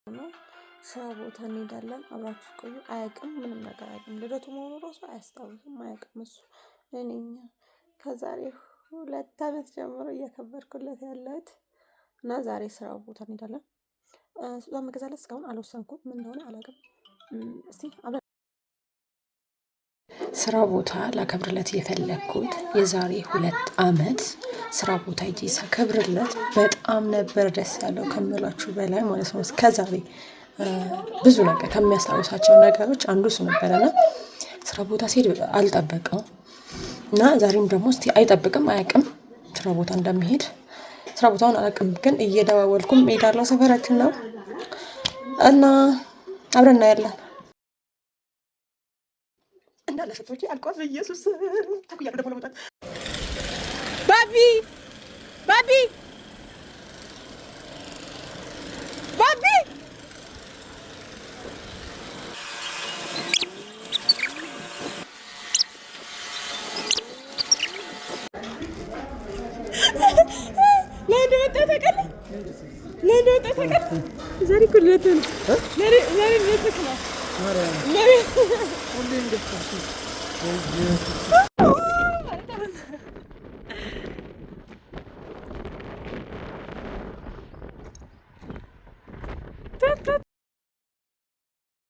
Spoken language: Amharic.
ነው ስራ ቦታ እንሄዳለን። አብራችሁ ቆዩ። አያውቅም፣ ምንም ነገር አያውቅም። ልደቱ መሆኑ ራሱ አያስታውስም፣ አያውቅም እሱ። እኔ ከዛሬ 2 ዓመት ጀምሮ እያከበርኩለት ያለሁት እና ዛሬ ስራ ቦታ እንሄዳለን። ስጦታ መገዛለት እስካሁን አልወሰንኩም፣ ምን እንደሆነ አላውቅም። እስቲ ስራ ቦታ ላከብርለት የፈለግኩት የዛሬ 2 ዓመት ስራ ቦታ ሄጄ ሳከብርለት በጣም ነበር ደስ ያለው ከምላችሁ በላይ ማለት ነው። እስከዛሬ ብዙ ነገር ከሚያስታውሳቸው ነገሮች አንዱ እሱ ነበረና ስራ ቦታ ሲሄድ አልጠበቀውም እና ዛሬም ደግሞ እስቲ አይጠብቅም፣ አያውቅም ስራ ቦታ እንደሚሄድ። ስራ ቦታውን አላውቅም ግን እየደዋወልኩም እሄዳለሁ፣ ሰፈራችን ነው እና አብረን እናያለን። እንዳለ ሽቶቼ አልቋል። ኢየሱስ ተኩያለሁ ደግሞ ለመውጣት። ባቢ ባቢ ባቢ ለአንድ መጣ ታውቃለህ? ለአንድ መጣ ታውቃለህ? ዛሬ እኮ ልደት ነው። ዛሬ ልደት ነው።